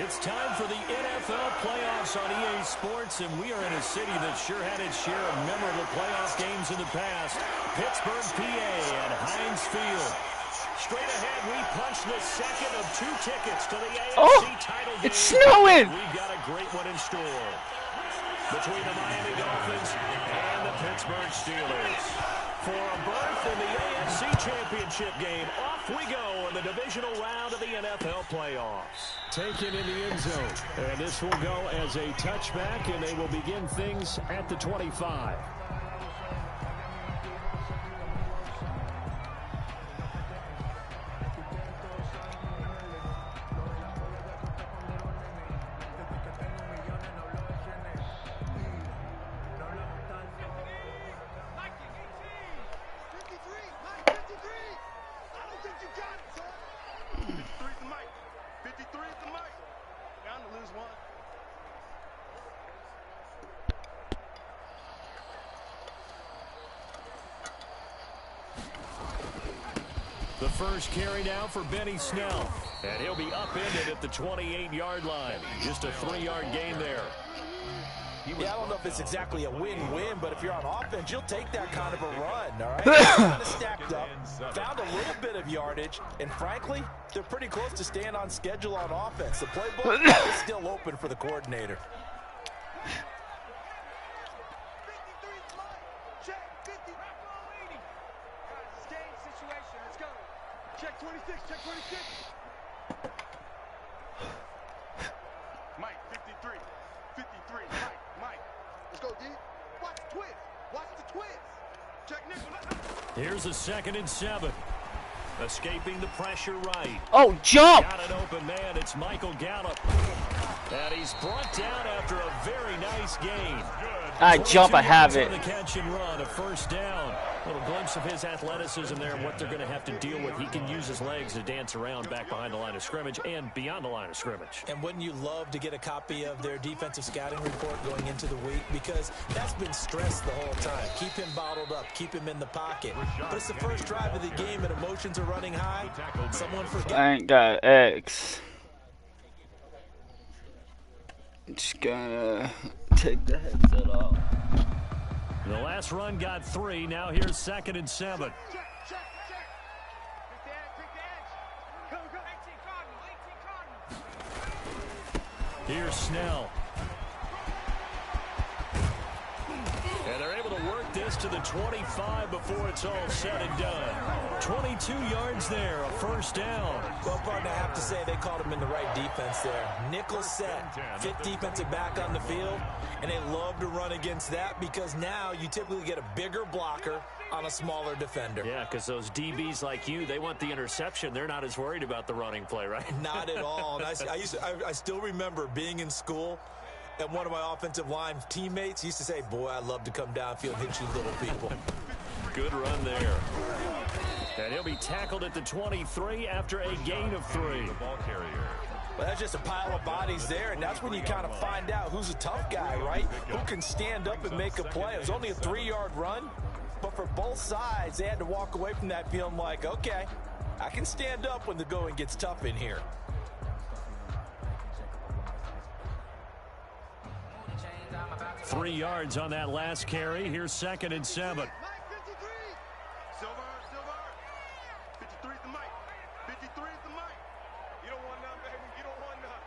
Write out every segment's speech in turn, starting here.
It's time for the NFL playoffs on EA Sports, and we are in a city that sure had its share of memorable playoff games in the past. Pittsburgh, PA at Heinz Field. Straight ahead, we punch the second of 2 tickets to the AFC title game. It's snowing! We've got a great one in store between the Miami Dolphins and the Pittsburgh Steelers. For a berth in the AFC Championship game, off we go in the divisional round of the NFL playoffs. Taken in the end zone, and this will go as a touchback, and they will begin things at the 25. The first carry now for Benny Snell, and he'll be upended at the 28-yard line. Just a 3-yard gain there. Yeah, I don't know if it's exactly a win-win, but if you're on offense, you'll take that kind of a run, all right? Kind of stacked up, found a little bit of yardage, and frankly, they're pretty close to staying on schedule on offense. The playbook is still open for the coordinator. Check 26, check 26. Mike, 53, 53, Mike. Let's go, D. Watch the twist. Watch the twist. Check nickel. Here's a 2nd and 7. Escaping the pressure right. Oh, jump! Got an open man. It's Michael Gallup. And he's brought down after a very nice gain. I jump, I have it. The catch and run, a first down. A little glimpse of his athleticism there and what they're going to have to deal with. He can use his legs to dance around back behind the line of scrimmage and beyond the line of scrimmage. And wouldn't you love to get a copy of their defensive scouting report going into the week? Because that's been stressed the whole time. Keep him bottled up. Keep him in the pocket. But it's the first drive of the game and emotions are running high. Someone forget. I ain't got X. I'm just gonna take the headset off. The last run got 3. Now here's 2nd and 7. Here's Snell. And they're able to work this to the 25 before it's all said and done. 22 yards there, a first down. Well, partner, I have to say they called him in the right defense there. Nickel set, 5th defensive back on the field, and they love to run against that because now you typically get a bigger blocker on a smaller defender. Yeah, because those DBs like you, they want the interception. They're not as worried about the running play, right? Not at all. And I still remember being in school, and one of my offensive line teammates used to say, boy, I love to come downfield and hit you little people. Good run there. And he'll be tackled at the 23 after a gain of 3. Well, that's just a pile of bodies there, and that's when you kind of find out who's a tough guy, right? Who can stand up and make a play. It was only a 3-yard run, but for both sides, they had to walk away from that feeling like, okay, I can stand up when the going gets tough in here. Three yards on that last carry. Here's 2nd and 7. Silver. 53 is the mic. 53 is the mic. You don't want none, baby. You don't want none.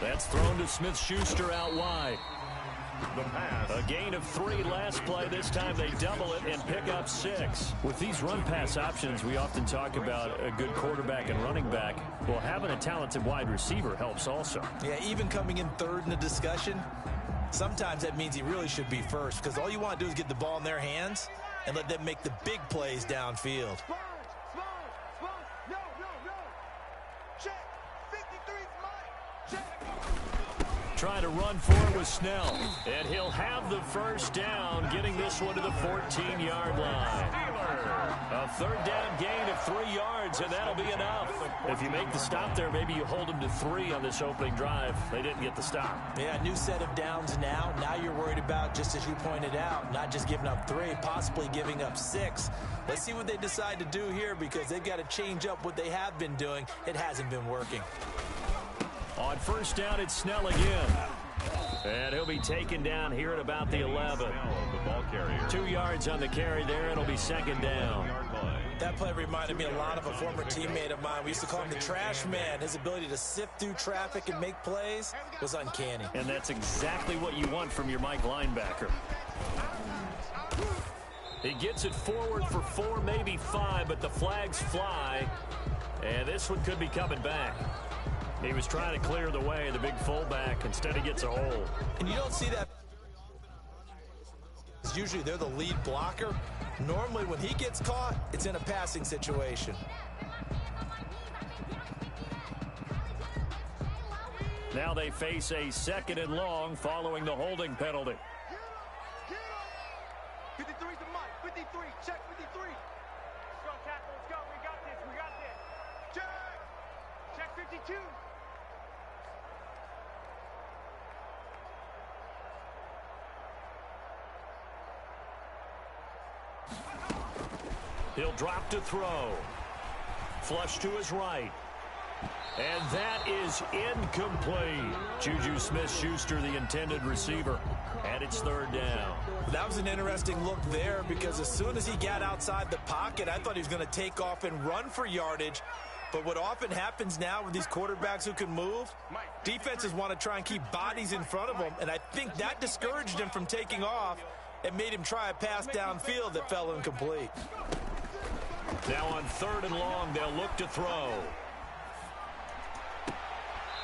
That's thrown to Smith-Schuster out wide. A gain of 3 last play. This time they double it and pick up 6. With these run-pass options, we often talk about a good quarterback and running back. Well, having a talented wide receiver helps also. Yeah, even coming in 3rd in the discussion, sometimes that means he really should be first because all you want to do is get the ball in their hands and let them make the big plays downfield. No. Check. 53 is mine. Check. Trying to run for it with Snell. And he'll have the first down, getting this one to the 14-yard line. A 3rd down gain of 3 yards, and that'll be enough. If you make the stop there, maybe you hold them to 3 on this opening drive. They didn't get the stop. Yeah, new set of downs now. Now you're worried about, just as you pointed out, not just giving up 3, possibly giving up 6. Let's see what they decide to do here, because they've got to change up what they have been doing. It hasn't been working. On first down, it's Snell again. And he'll be taken down here at about the 11. 2 yards on the carry there. It'll be second down. That play reminded me a lot of a former teammate of mine. We used to call him the trash man. His ability to sift through traffic and make plays was uncanny. And that's exactly what you want from your Mike linebacker. He gets it forward for 4, maybe 5, but the flags fly. And this one could be coming back. He was trying to clear the way, the big fullback. Instead, he gets a hole. And you don't see that. Usually they're the lead blocker. Normally when he gets caught, it's in a passing situation. Now they face a 2nd and long following the holding penalty. Get him! 53's the Mike. 53. Check 53. Let's go, tackle. Let's go. We got this. We got this. Check. Check 52. He'll drop to throw. Flush to his right. And that is incomplete. Juju Smith-Schuster, the intended receiver. And it's 3rd down. That was an interesting look there, because as soon as he got outside the pocket, I thought he was going to take off and run for yardage. But what often happens now with these quarterbacks who can move, defenses want to try and keep bodies in front of them. And I think that discouraged him from taking off and made him try a pass downfield that fell incomplete. Now on 3rd and long, they'll look to throw.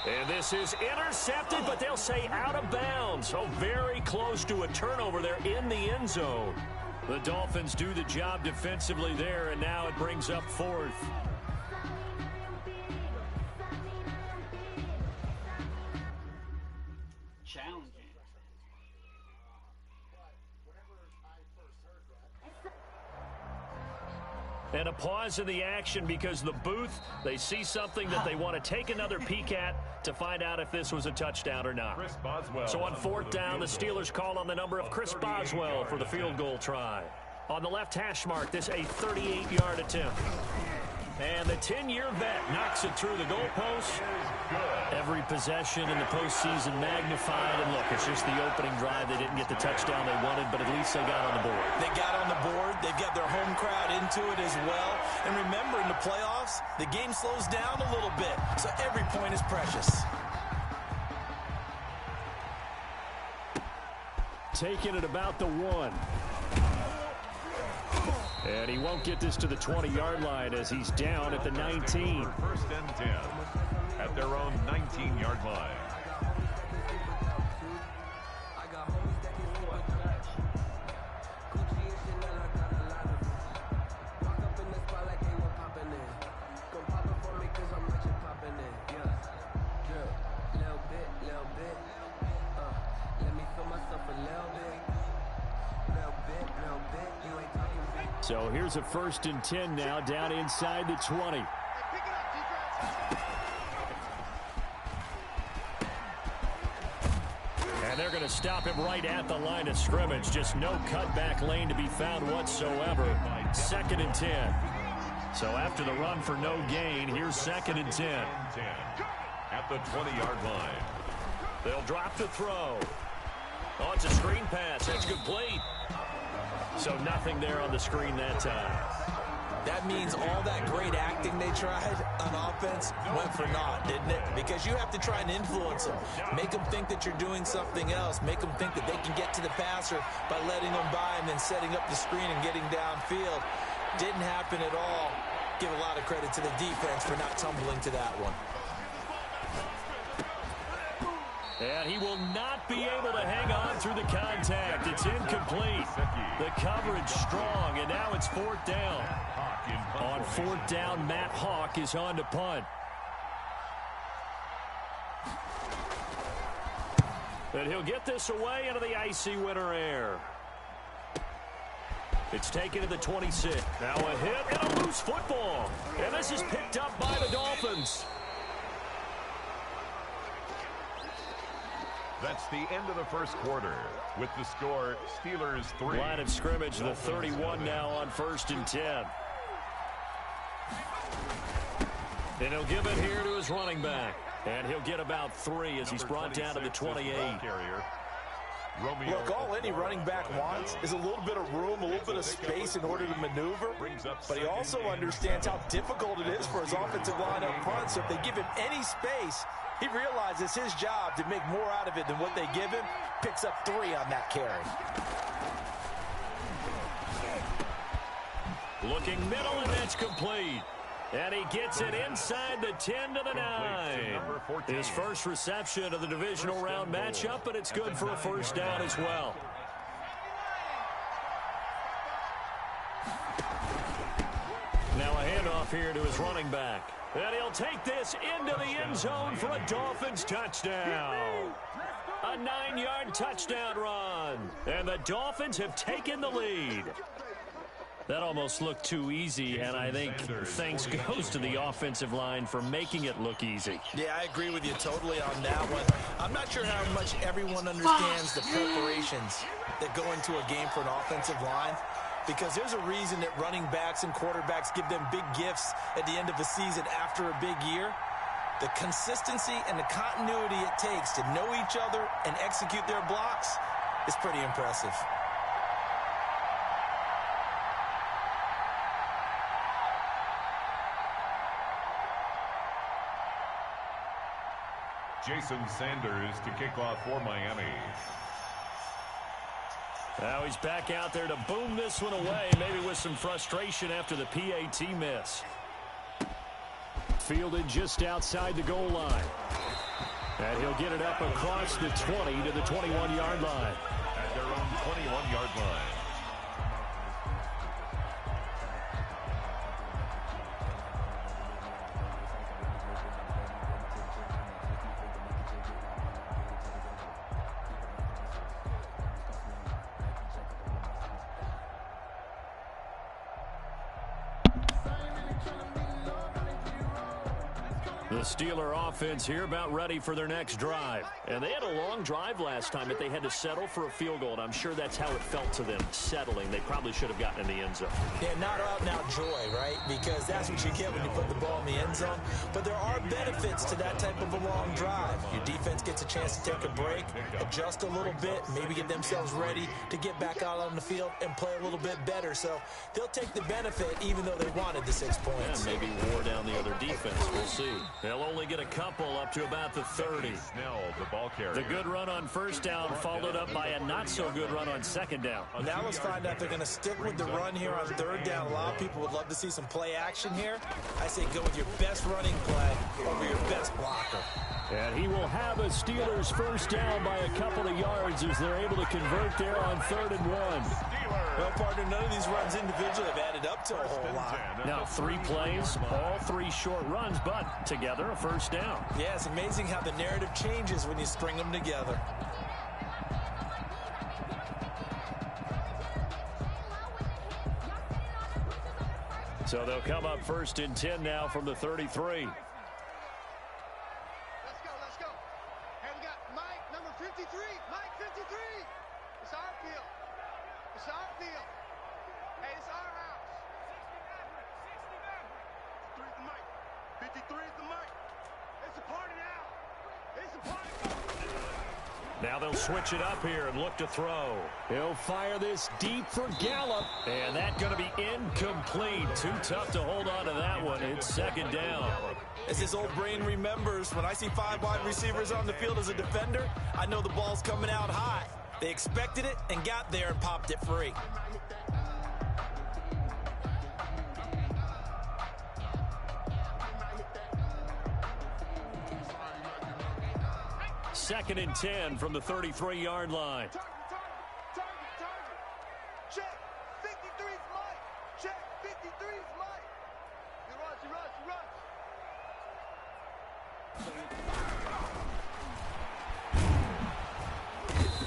And this is intercepted, but they'll say out of bounds. So very close to a turnover there in the end zone. The Dolphins do the job defensively there, and now it brings up 4th. Challenging. And a pause in the action because the booth, they see something that they want to take another peek at to find out if this was a touchdown or not. So on 4th down, the Steelers call on the number of Chris Boswell for the field goal try. On the left hash mark, this a 38-yard attempt. And the 10-year vet knocks it through the goalpost. Every possession in the postseason magnified. And look, it's just the opening drive. They didn't get the touchdown they wanted, but at least they got on the board. They got on the board. They've got their home crowd into it as well. And remember, in the playoffs, the game slows down a little bit. So every point is precious. Taking it about the 1. And he won't get this to the 20-yard line as he's down at the 19. 1st and 10 at their own 19-yard line. So here's a 1st and 10 now, down inside the 20. And they're going to stop him right at the line of scrimmage. Just no cutback lane to be found whatsoever. 2nd and 10. So after the run for no gain, here's 2nd and 10. At the 20-yard line. They'll drop to throw. Oh, it's a screen pass. That's complete. So nothing there on the screen that time. That means all that great acting they tried on offense went for naught, didn't it? Because you have to try and influence them. Make them think that you're doing something else. Make them think that they can get to the passer by letting them by and then setting up the screen and getting downfield. Didn't happen at all. Give a lot of credit to the defense for not tumbling to that one. And he will not be able to hang on through the contact. It's incomplete. The coverage strong, and now it's 4th down. On 4th down, Matt Hawk is on to punt. And he'll get this away into the icy winter air. It's taken to the 26. Now a hit and a loose football. And this is picked up by the Dolphins. That's the end of the first quarter. With the score, Steelers 3. Line of scrimmage, the 31 now on 1st and 10. And he'll give it here to his running back. And he'll get about 3 as he's brought down to the 28. Look, all any running back wants is a little bit of room, a little bit of space in order to maneuver. But he also understands how difficult it is for his offensive line up front. So if they give him any space, he realizes his job to make more out of it than what they give him. Picks up 3 on that carry. Looking middle, and that's complete. And he gets it inside the 10 to the 9. His first reception of the divisional round matchup, but it's good for a first down as well. Now a handoff here to his running back. And he'll take this into the end zone for a Dolphins touchdown. A 9-yard touchdown run. And the Dolphins have taken the lead. That almost looked too easy, and I think thanks goes to the offensive line for making it look easy. Yeah, I agree with you totally on that one. I'm not sure how much everyone understands the preparations that go into a game for an offensive line, because there's a reason that running backs and quarterbacks give them big gifts at the end of the season after a big year. The consistency and the continuity it takes to know each other and execute their blocks is pretty impressive. Jason Sanders to kick off for Miami. Now he's back out there to boom this one away, maybe with some frustration after the PAT miss. Fielded just outside the goal line. And he'll get it up across the 20 to the 21-yard line. At their own 21-yard line. The Steeler offense here about ready for their next drive. And they had a long drive last time, but they had to settle for a field goal, and I'm sure that's how it felt to them, settling. They probably should have gotten in the end zone. Yeah, not out-and-out joy, right? Because that's what you get when you put the ball in the end zone. But there are benefits to that type of a long drive. Your defense gets a chance to take a break, adjust a little bit, maybe get themselves ready to get back out on the field and play a little bit better. So they'll take the benefit even though they wanted the 6 points. Yeah, maybe wore down the other defense. We'll see. They'll only get a couple up to about the 30. Snell, the ball carrier. The good run on first down followed up by a not-so-good run on second down. Now let's find out if they're going to stick with the run here on third down. A lot of people would love to see some play action here. I say go with your best running play over your best blocker. And he will have a Steelers first down by a couple of yards as they're able to convert there on 3rd and 1. Well, partner, none of these runs individually have added up to a whole lot. Now 3 plays, all 3 short runs, but together a first down. Yeah, it's amazing how the narrative changes when you string them together. So they'll come up 1st and 10 now from the 33. Let's go. Hey, we got Mike, number 53. Mike, 53. It's our field. It's our field. Hey, it's our house. 63 is the mic. 53 is the mic. It's a party now. It's a party. Now they'll switch it up here and look to throw. He'll fire this deep for Gallup. And that's going to be incomplete. Too tough to hold on to that one. It's 2nd down. As his old brain remembers, when I see 5 wide receivers on the field as a defender, I know the ball's coming out high. They expected it and got there and popped it free. Second and 10 from the 33-yard line. Target. Check. 53's Mike. Check. 53's Mike. He runs.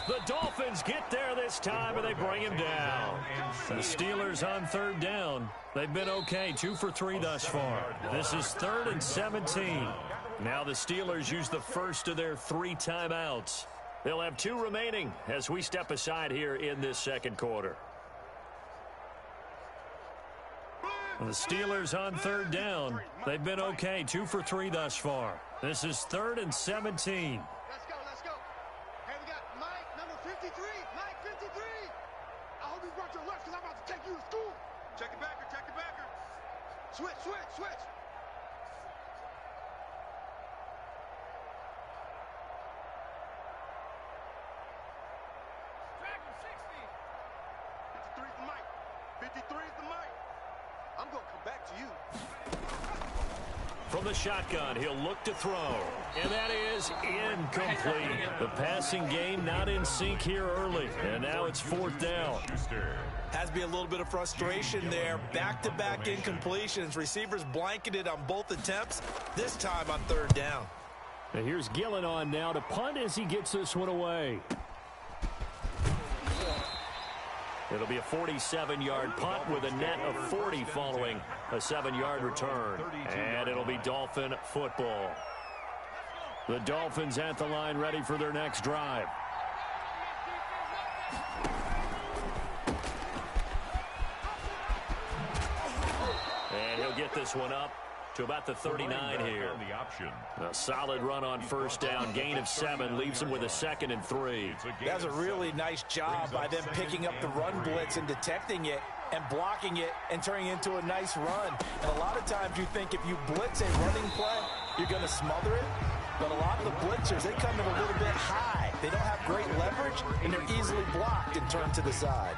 The Dolphins Dolphins get there this time, and they bring him down. The Steelers on third down. They've been okay, 2 for 3 thus far. This is 3rd and 17. Now the Steelers use the first of their 3 timeouts. They'll have 2 remaining as we step aside here in this second quarter. The Steelers on third down. They've been okay, 2 for 3 thus far. This is 3rd and 17. Let's go, let's go. Hey, we got Mike, number 53. Mike, 53. I hope you brought your lunch because I'm about to take you to school. Check it backer, check it backer. Switch, switch, switch. Dragon 60. 53 is the mic. 53 is the mic. I'm going to come back to you. From the shotgun, he'll look to throw. And that is incomplete. The passing game not in sync here early. And now it's 4th down. Has to be a little bit of frustration there. Back-to-back incompletions. Receivers blanketed on both attempts, this time on 3rd down. Now here's Gillen on now to punt as he gets this one away. It'll be a 47-yard punt with a net of 40 following a 7-yard return. And it'll be Dolphin football. The Dolphins at the line ready for their next drive. And he'll get this one up to about the 39 here. A solid run on first down. Gain of 7 leaves him with a 2nd and 3. That's a really nice job by them picking up the run blitz and detecting it and blocking it and turning it into a nice run. And a lot of times you think if you blitz a running play, you're going to smother it. But a lot of the blitzers, they come in a little bit high. They don't have great leverage, and they're easily blocked and turned to the side.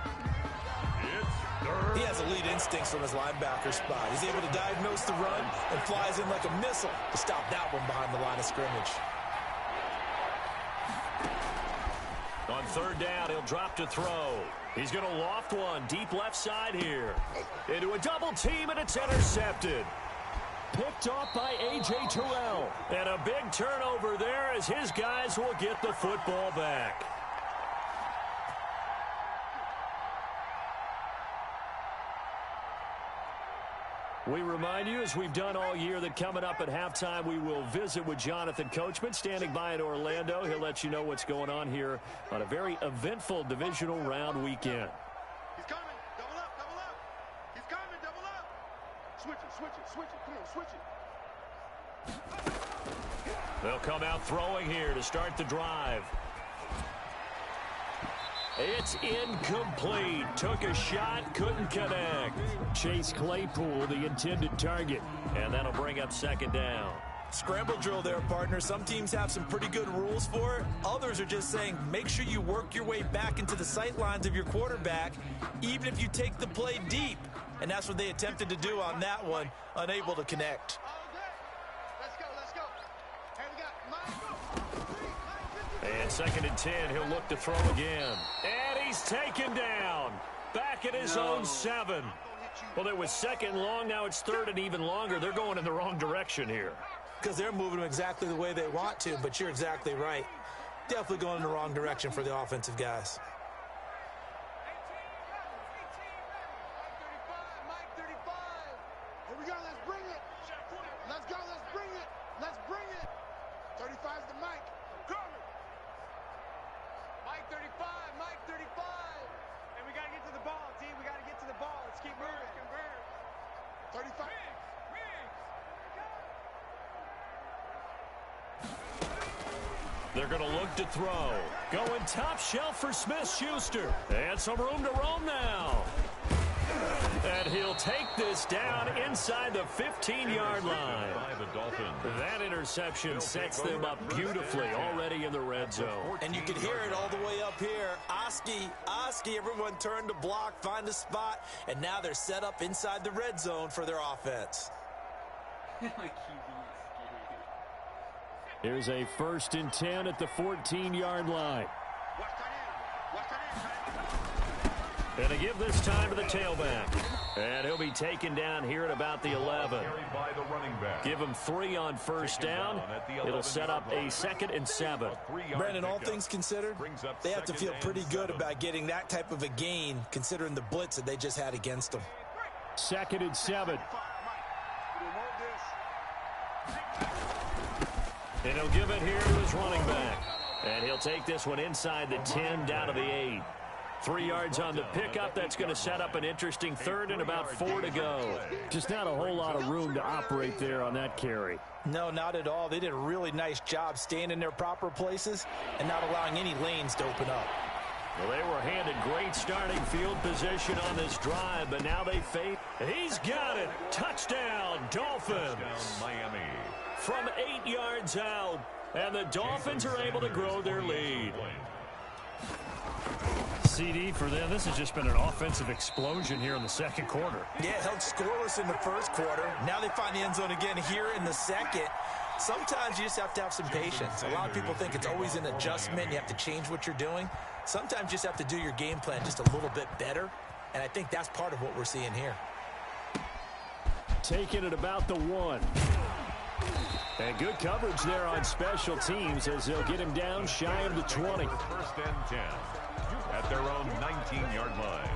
He has elite instincts from his linebacker spot. He's able to diagnose the run and flies in like a missile to stop that one behind the line of scrimmage. On 3rd down, he'll drop to throw. He's going to loft one deep left side here. Into a double team, and it's intercepted. Picked off by A.J. Terrell. And a big turnover there as his guys will get the football back. We remind you, as we've done all year, that coming up at halftime, we will visit with Jonathan Coachman, standing by in Orlando. He'll let you know what's going on here on a very eventful divisional round weekend. He's coming. Double up, double up. He's coming, double up. Switch it, switch it, switch it. Come on, switch it. They'll come out throwing here to start the drive. It's incomplete. Took a shot, couldn't connect. Chase Claypool, the intended target. And that'll bring up 2nd down. Scramble drill there, partner. Some teams have some pretty good rules for it. Others are just saying, make sure you work your way back into the sight lines of your quarterback, even if you take the play deep. And that's what they attempted to do on that one, unable to connect. Let's go, let's go. Hey, we got Mike. And 2nd and 10, he'll look to throw again. And he's taken down. Back at his own 7. Well, it was 2nd long, now it's 3rd and even longer. They're going in the wrong direction here. Because they're moving them exactly the way they want to, but you're exactly right. Definitely going in the wrong direction for the offensive guys. Mike 35. Here we go, let's bring it. Let's go, let's bring it. Let's bring it. 35 is the mic. Coming. Mike 35, Mike 35. And we got to get to the ball, T. We got to get to the ball. Let's keep moving. 35. They're going to look to throw. Going top shelf for Smith-Schuster. And some room to roam now. And he'll take this down inside the 15-yard line. That interception sets them up beautifully already in the red zone. And you can hear it all the way up here. Oski, everyone turned to block, find a spot, and now they're set up inside the red zone for their offense. Here's a 1st and 10 at the 14-yard line. And they give this time to the tailback. And he'll be taken down here at about the 11. Give him 3 on first down. It'll set up a 2nd and 7. Brandon, all things considered, they have to feel pretty good about getting that type of a gain considering the blitz that they just had against them. 2nd and 7. And he'll give it here to his running back. And he'll take this one inside the 10 down to the 8. 3 yards on the pickup. That's going to set up an interesting 3rd and about 4 to go. Just not a whole lot of room to operate there on that carry. No, not at all. They did a really nice job staying in their proper places and not allowing any lanes to open up. Well, they were handed great starting field position on this drive, but now they fade. He's got it. Touchdown, Dolphins. Miami. From 8 yards out, and the Dolphins are able to grow their lead. CD for them. This has just been an offensive explosion here in the second quarter. Yeah, held scoreless in the first quarter. Now they find the end zone again here in the second. Sometimes you just have to have some patience. A lot of people think it's always an adjustment. You have to change what you're doing. Sometimes you just have to do your game plan just a little bit better, and I think that's part of what we're seeing here. Taking it about the 1. And good coverage there on special teams as they'll get him down shy of the 20. 1st and 10 at their own 19-yard line.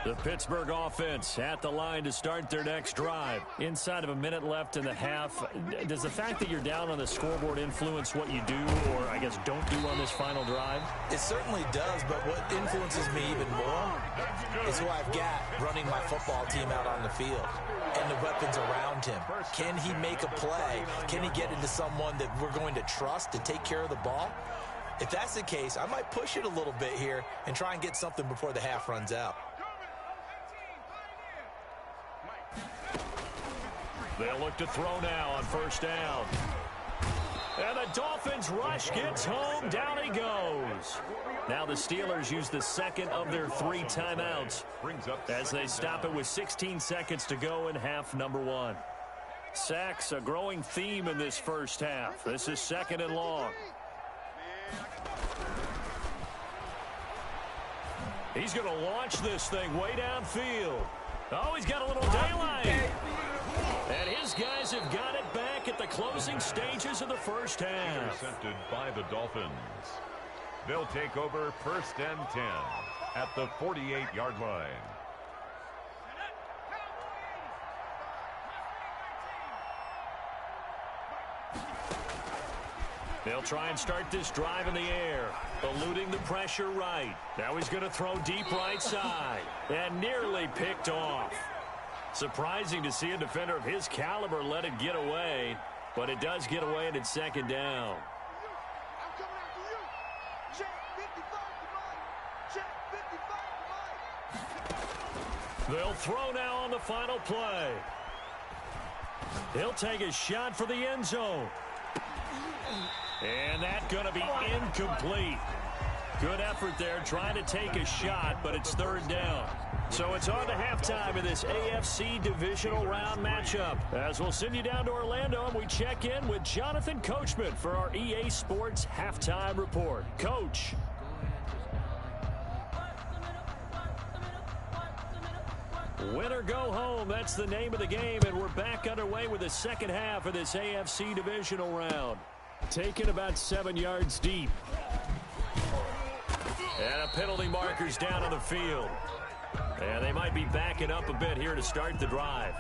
The Pittsburgh offense at the line to start their next drive. Inside of a minute left in the half. Does the fact that you're down on the scoreboard influence what you do, or I guess don't do on this final drive? It certainly does, but what influences me even more is who I've got running my football team out on the field and the weapons around him. Can he make a play? Can he get into someone that we're going to trust to take care of the ball? If that's the case, I might push it a little bit here and try and get something before the half runs out. They'll look to throw now on first down. And the Dolphins rush gets home. Down he goes. Now the Steelers use the 2nd of their 3 timeouts as they stop it with 16 seconds to go in half number 1. Sacks, a growing theme in this first half. This is 2nd and long. He's going to launch this thing way downfield. Oh, he's got a little daylight. And his guys have got it back at the closing stages of the first half. Intercepted by the Dolphins. They'll take over 1st and 10 at the 48-yard line. They'll try and start this drive in the air, eluding the pressure right. Now he's going to throw deep right side, and nearly picked off. Surprising to see a defender of his caliber let it get away, but it does get away and it's 2nd down. I'm coming after you. Check 55 to Check 55 to They'll throw now on the final play. He'll take a shot for the end zone. And that's going to be incomplete. Good effort there trying to take a shot, but it's 3rd down. So it's on to halftime in this AFC divisional round matchup. As we'll send you down to Orlando, and we check in with Jonathan Coachman for our EA Sports Halftime Report. Coach. Win or go home, that's the name of the game, and we're back underway with the second half of this AFC divisional round. Taken about 7 yards deep. And a penalty marker's down on the field. And they might be backing up a bit here to start the drive.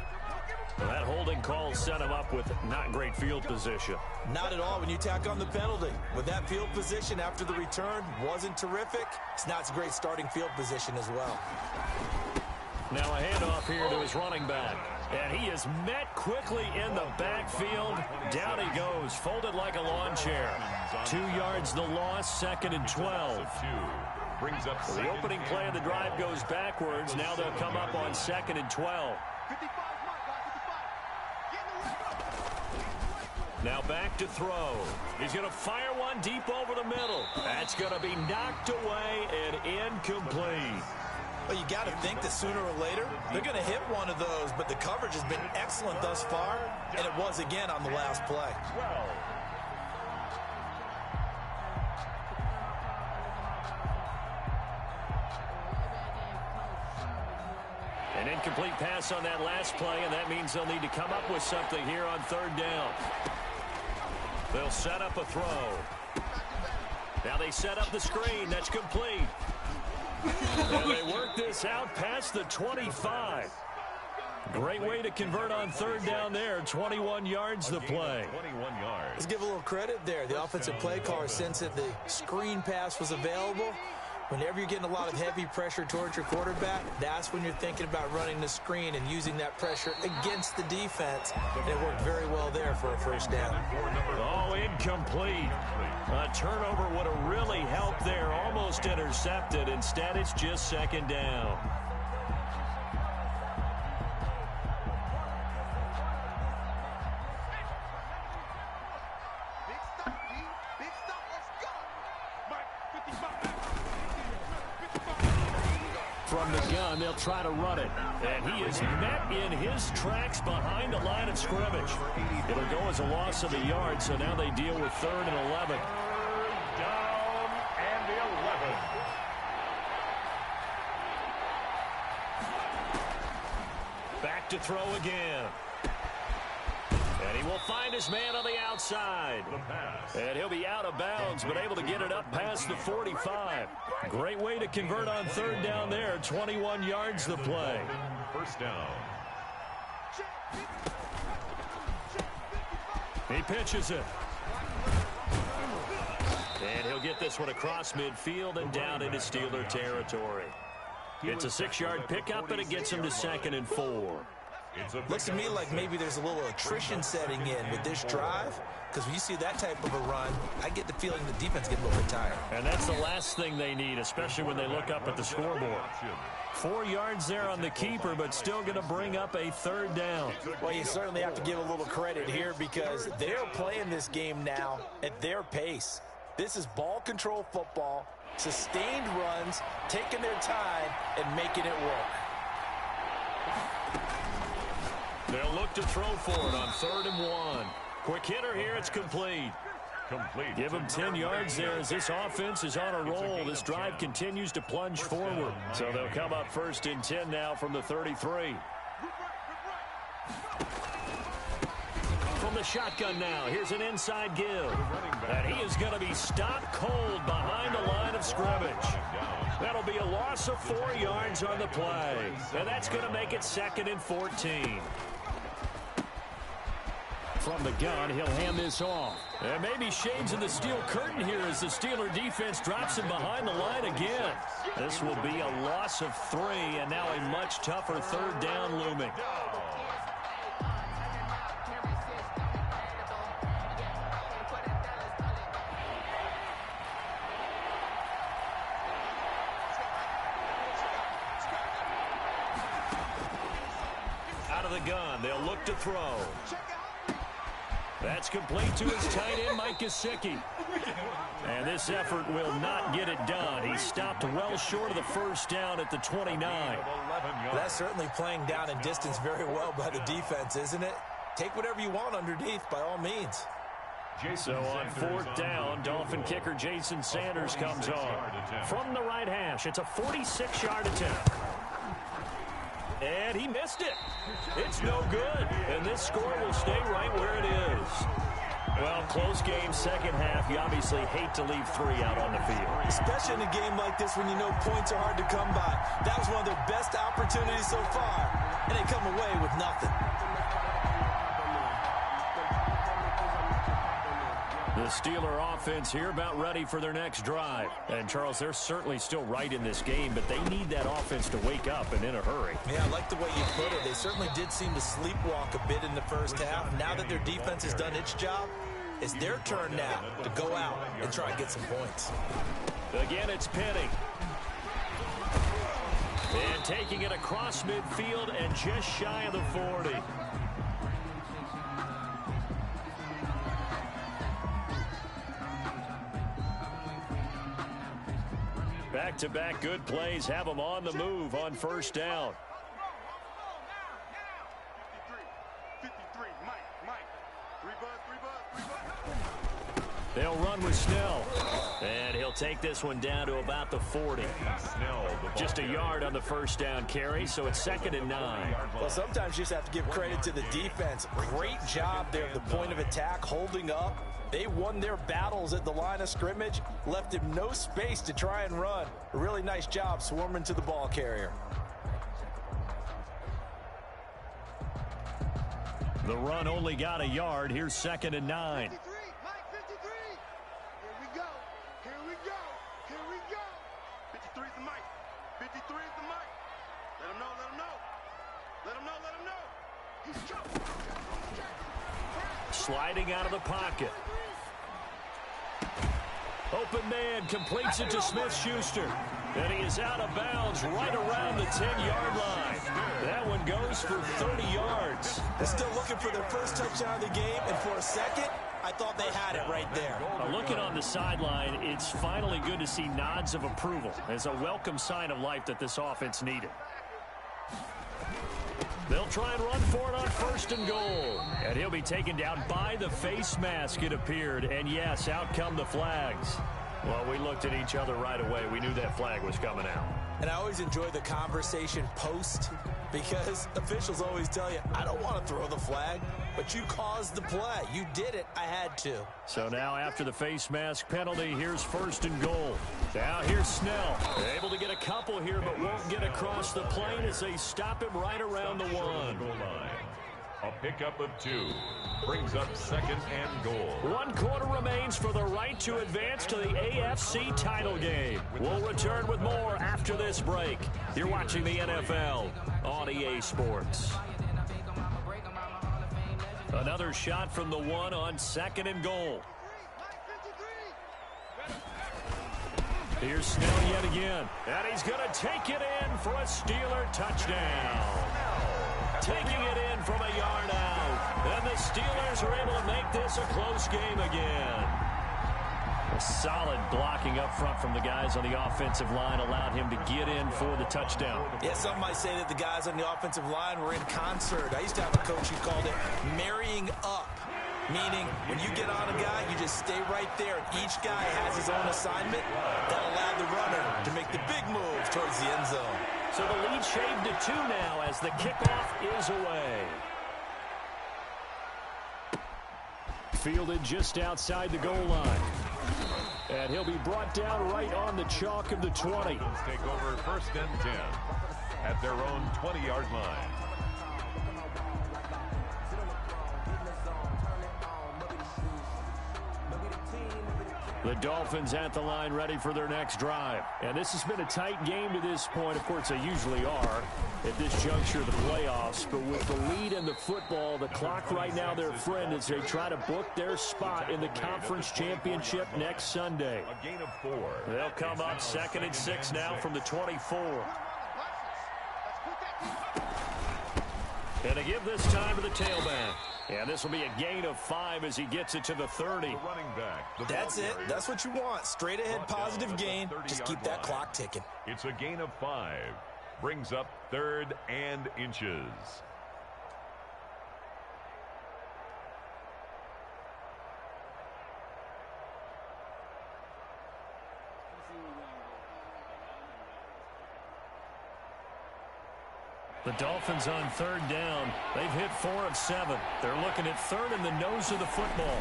Well, that holding call set him up with not great field position. Not at all when you tack on the penalty. With that field position after the return wasn't terrific. It's not a great starting field position as well. Now a handoff here to his running back. And he is met quickly in the backfield. Down he goes, folded like a lawn chair. 2 yards the loss, 2nd and 12. Brings up the opening play of the drive goes backwards. Now they'll come up on 2nd and 12. Now back to throw. He's going to fire one one deep over the middle. That's going to be knocked away and incomplete. Well, you got to think that sooner or later they're going to hit one of those, but the coverage has been excellent thus far, and it was again on the last play. An incomplete pass on that last play, and that means they'll need to come up with something here on third down. They'll set up a throw. Now they set up the screen. That's complete. And they work this out past the 25. Great way to convert on third down there. 21 yards the play. 21 yards. Let's give a little credit there. The offensive play caller, since that the screen pass was available, whenever you're getting a lot of heavy pressure towards your quarterback, that's when you're thinking about running the screen and using that pressure against the defense. And it worked very well there for a first down. Oh, incomplete. A turnover would have really helped there. Almost intercepted. Instead, it's just second down. From the gun, they'll try to run it. And he is met in his tracks behind the line of scrimmage. It'll go as a loss of a yard, so now they deal with 3rd and 11. Down and 11. Back to throw again. And he will find his man on the outside. And he'll be out of bounds, but able to get it up past the 45. Great way to convert on third down there. 21 yards the play. First down. He pitches it. And he'll get this one across midfield and down into Steeler territory. It's a 6-yard pickup, and it gets him to 2nd and 4. Looks to me like maybe there's a little attrition setting in with this drive, because when you see that type of a run, I get the feeling the defense gets a little bit tired. And that's the last thing they need, especially when they look up at the scoreboard. 4 yards there on the keeper, but still going to bring up a 3rd down. Well, you certainly have to give a little credit here because they're playing this game now at their pace. This is ball control football, sustained runs, taking their time, and making it work. They'll look to throw for it on 3rd and 1. Quick hitter here, it's complete. Give him 10 yards there as this offense is on a roll. This drive continues to plunge forward. So they'll come up 1st and 10 now from the 33. From the shotgun now, here's an inside give. And he is going to be stopped cold behind the line of scrimmage. That'll be a loss of 4 yards on the play. And that's going to make it 2nd and 14. From the gun, he'll hand this off. And maybe shades of the steel curtain here as the Steeler defense drops him behind the line again. This will be a loss of 3, and now a much tougher 3rd down looming. Out of the gun, they'll look to throw. That's complete to his tight end, Mike Gesicki. And this effort will not get it done. He stopped well short of the 1st down at the 29. That's certainly playing down in distance very well by the defense, isn't it? Take whatever you want underneath, by all means. So on 4th down, Dolphin kicker Jason Sanders comes on. From the right hash, it's a 46-yard attempt. And he missed it. It's no good. And this score will stay right where it is. Well, close game, second half. You obviously hate to leave 3 out on the field. Especially in a game like this when you know points are hard to come by. That was one of their best opportunities so far. And they come away with nothing. The Steeler offense here about ready for their next drive. And, Charles, they're certainly still right in this game, but they need that offense to wake up and in a hurry. Yeah, I like the way you put it. They certainly did seem to sleepwalk a bit in the first half. Now that their defense has done its job, it's their turn now to go out and try and get some points. Again, it's Penny. And taking it across midfield and just shy of the 40. Back-to-back good plays have them on the move on first down. 53, Mike. 3 buzz. They'll run with Snell. And he'll take this one down to about the 40. Just a yard on the first down carry, so it's 2nd and 9. Well, sometimes you just have to give credit to the defense. Great job there at the point of attack, holding up. They won their battles at the line of scrimmage, left him no space to try and run. A really nice job swarming to the ball carrier. The run only got a yard. Here's 2nd and 9. 53, Mike, 53. Here we go. 53 is the Mike. 53 is the Mike. Let him know. He's jumping. Sliding out of the pocket. Open man completes it to Smith-Schuster. And he is out of bounds right around the 10-yard line. That one goes for 30 yards. They're still looking for their first touchdown of the game, and for a second, I thought they had it right there. Looking on the sideline, it's finally good to see nods of approval. It's a welcome sign of life that this offense needed. They'll try and run for it on 1st and goal. And he'll be taken down by the face mask, it appeared. And yes, out come the flags. Well, we looked at each other right away. We knew that flag was coming out. And I always enjoy the conversation post, because officials always tell you, I don't want to throw the flag, but you caused the play. You did it. I had to. So now after the face mask penalty, here's 1st and goal. Now here's Snell. Able to get a couple here, but won't get across the plane as they stop him right around the 1. A pickup of 2 brings up 2nd and goal. 1 quarter remains for the right to advance to the AFC title game. We'll return with more after this break. You're watching the NFL on EA Sports. Another shot from the 1 on 2nd and goal. Here's Snell yet again. And he's going to take it in for a Steeler touchdown. Taking it in from a yard out. And the Steelers are able to make this a close game again. A solid blocking up front from the guys on the offensive line allowed him to get in for the touchdown. Yeah, some might say that the guys on the offensive line were in concert. I used to have a coach who called it marrying up, meaning when you get on a guy, you just stay right there. Each guy has his own assignment that allowed the runner to make the big moves towards the end zone. So the lead shaved to 2 now as the kickoff is away. Fielded just outside the goal line. And he'll be brought down right on the chalk of the 20. Take over 1st and 10 at their own 20-yard line. The Dolphins at the line ready for their next drive. And this has been a tight game to this point. Of course, they usually are at this juncture of the playoffs. But with the lead in the football, the clock right now their friend as they try to book their spot in the conference championship next Sunday. A gain of 4. They'll come up 2nd and 6 now from the 24. And to give this time to the tailback. And this will be a gain of 5 as he gets it to the 30. The running back. That's it. That's what you want. Straight ahead positive gain. Just keep that clock ticking. It's a gain of 5. Brings up 3rd and inches. The Dolphins on 3rd down. They've hit 4 of 7. They're looking at 3rd in the nose of the football.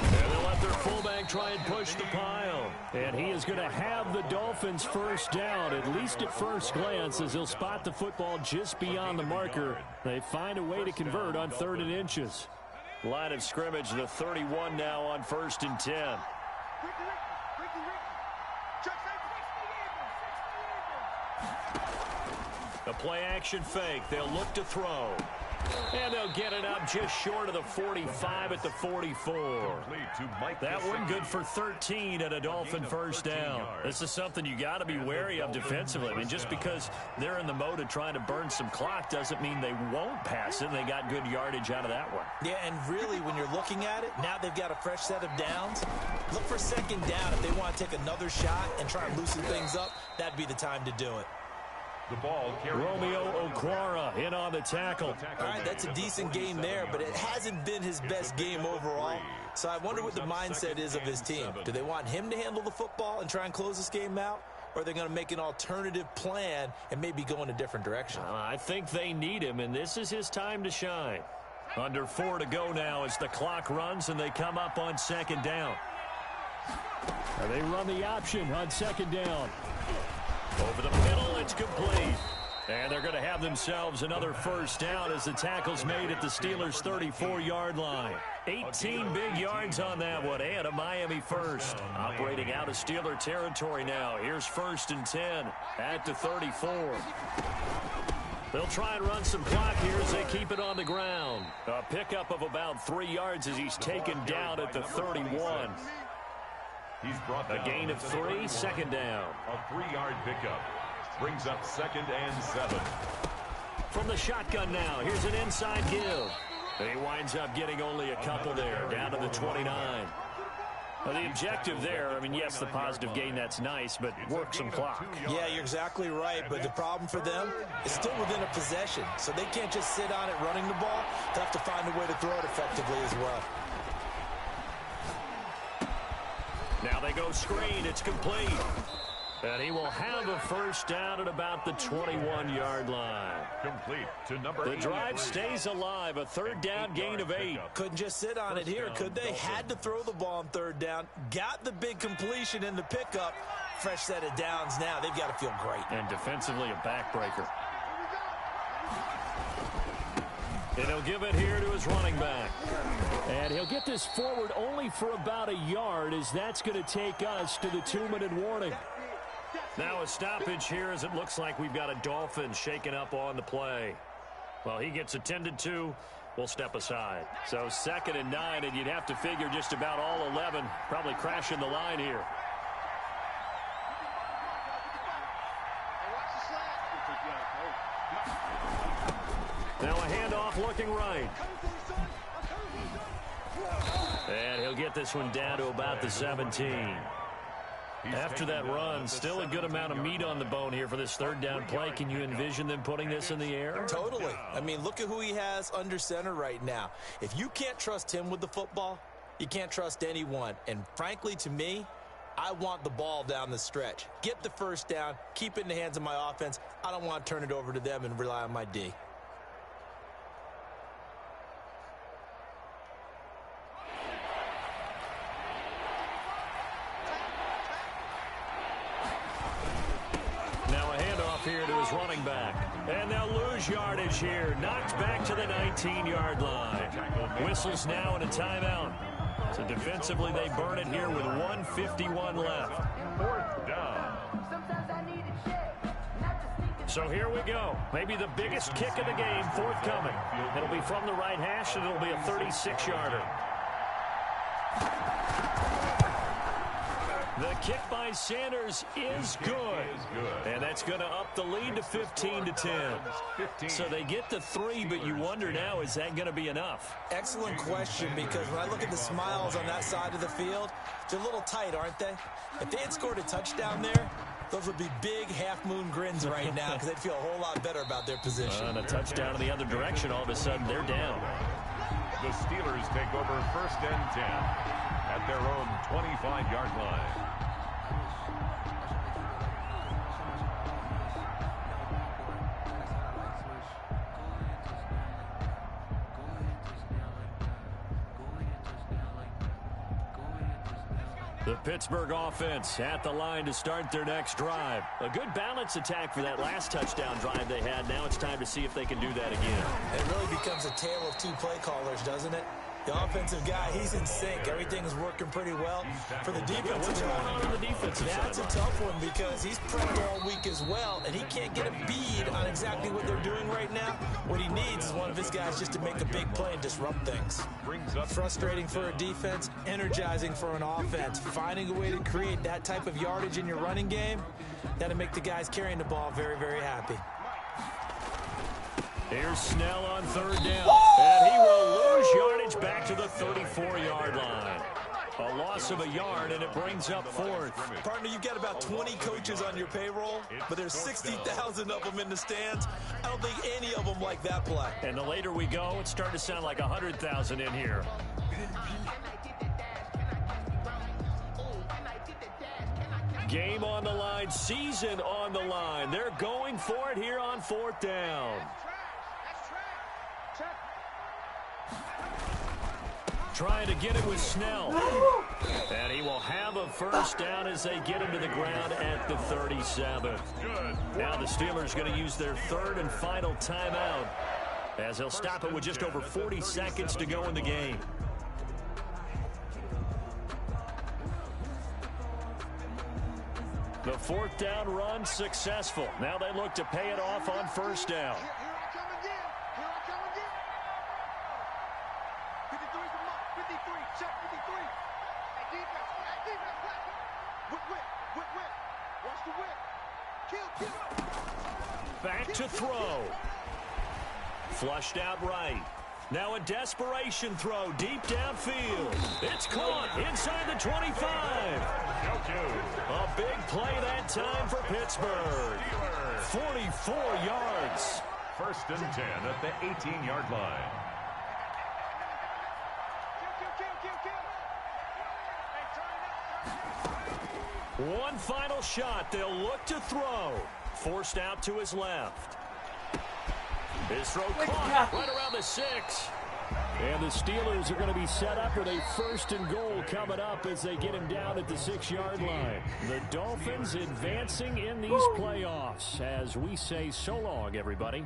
And they'll let their fullback try and push the pile. And he is going to have the Dolphins first down, at least at first glance, as he'll spot the football just beyond the marker. They find a way to convert on 3rd and inches. Line of scrimmage, the 31 now on 1st and 10. A play-action fake. They'll look to throw. And they'll get it up just short of the 45 at the 44. That one good for 13 and a Dolphin first down. This is something you got to be wary of defensively. I mean, just because they're in the mode of trying to burn some clock doesn't mean they won't pass it. They got good yardage out of that one. Yeah, and really, when you're looking at it, now they've got a fresh set of downs. Look for second down. If they want to take another shot and try and loosen things up, that'd be the time to do it. The ball Romeo Okwara in on the tackle. All right, that's a decent game there, but it hasn't been his best game overall. So I wonder what the mindset is of his team. Do they want him to handle the football and try and close this game out? Or are they going to make an alternative plan and maybe go in a different direction? I think they need him, and this is his time to shine. Under 4 to go now as the clock runs and they come up on second down. And they run the option on second down. Over the middle, it's complete. And they're going to have themselves another first down as the tackle's made at the Steelers' 34-yard line. 18 big yards on that one, and a Miami first. Operating out of Steeler territory now. Here's 1st and 10 at the 34. They'll try and run some clock here as they keep it on the ground. A pickup of about 3 yards as he's taken down at the 31. He's brought a gain of 3, second down. A 3-yard pickup brings up 2nd and 7. From the shotgun now, here's an inside give. And he winds up getting only a couple there, down to the 29. Well, the objective there, I mean, yes, the positive gain, that's nice, but work some clock. Yeah, you're exactly right, but the problem for them is still within a possession, so they can't just sit on it running the ball. They have to find a way to throw it effectively as well. Now they go screen. It's complete. And he will have a first down at about the 21-yard line. Complete to number 8. The drive stays alive. A 3rd down gain of 8. Couldn't just sit on it here, could they? Had to throw the ball on 3rd down. Got the big completion in the pickup. Fresh set of downs now. They've got to feel great. And defensively, a backbreaker. And he'll give it here to his running back. And he'll get this forward only for about a yard, as that's going to take us to the 2-minute warning. Now a stoppage here as it looks like we've got a Dolphin shaken up on the play. Well, he gets attended to. We'll step aside. So 2nd and 9, and you'd have to figure just about all 11 probably crashing the line here. Now a handoff looking right. And he'll get this one down to about the 17. After that run, still a good amount of meat on the bone here for this 3rd down play. Can you envision them putting this in the air? Totally. I mean, look at who he has under center right now. If you can't trust him with the football, you can't trust anyone. And frankly, to me, I want the ball down the stretch. Get the first down, keep it in the hands of my offense. I don't want to turn it over to them and rely on my D. Here to his running back. And they'll lose yardage here. Knocked back to the 19-yard line. Whistles now and a timeout. So defensively, they burn it here with 1:51 left. 4th down. So here we go. Maybe the biggest kick of the game forthcoming. It'll be from the right hash, and it'll be a 36-yarder. The kick by Sanders is good. And that's going to up the lead to 15-10. So they get the 3, but you wonder now, is that going to be enough? Excellent question, because when I look at the smiles on that side of the field, they're a little tight, aren't they? If they had scored a touchdown there, those would be big half-moon grins right now, because they'd feel a whole lot better about their position. And a touchdown in the other direction, all of a sudden they're down. The Steelers take over 1st and 10 at their own 25-yard line. The Pittsburgh offense at the line to start their next drive. A good balance attack for that last touchdown drive they had. Now it's time to see if they can do that again. It really becomes a tale of 2 play callers, doesn't it? The offensive guy, he's in sync. Everything is working pretty well. For the defensive What's going on the defensive side? That's a tough one because he's prepped all week as well, and he can't get a bead on exactly what they're doing right now. What he needs is one of his guys just to make a big play and disrupt things. Frustrating for a defense, energizing for an offense. Finding a way to create that type of yardage in your running game, that'll make the guys carrying the ball very, very happy. Here's Snell on third down, and he will lose yardage back to the 34-yard line. A loss of a yard, and it brings up fourth. Partner, you've got about 20 coaches on your payroll, but there's 60,000 of them in the stands. I don't think any of them like that play. And the later we go, it's starting to sound like 100,000 in here. Game on the line, season on the line. They're going for it here on fourth down. Trying to get it with Snell. And he will have a first down as they get him to the ground at the 37. Now the Steelers going to use their third and final timeout as they'll stop it with just over 40 seconds to go in the game. The fourth down run successful. Now they look to pay it off on first down. Back to throw. Flushed out right. Now a desperation throw deep downfield. It's caught inside the 25. A big play that time for Pittsburgh. 44 yards. First and 10 at the 18-yard line. One final shot. They'll look to throw. Forced out to his left. His throw caught right around the 6. And the Steelers are going to be set up with a first and goal coming up as they get him down at the 6-yard line. The Dolphins advancing in these playoffs as we say so long, everybody.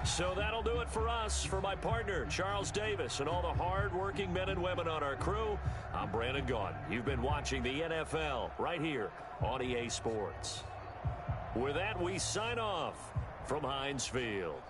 So that'll do it for us. For my partner, Charles Davis, and all the hard-working men and women on our crew, I'm Brandon Gaudin. You've been watching the NFL right here on EA Sports. With that, we sign off from Heinz Field.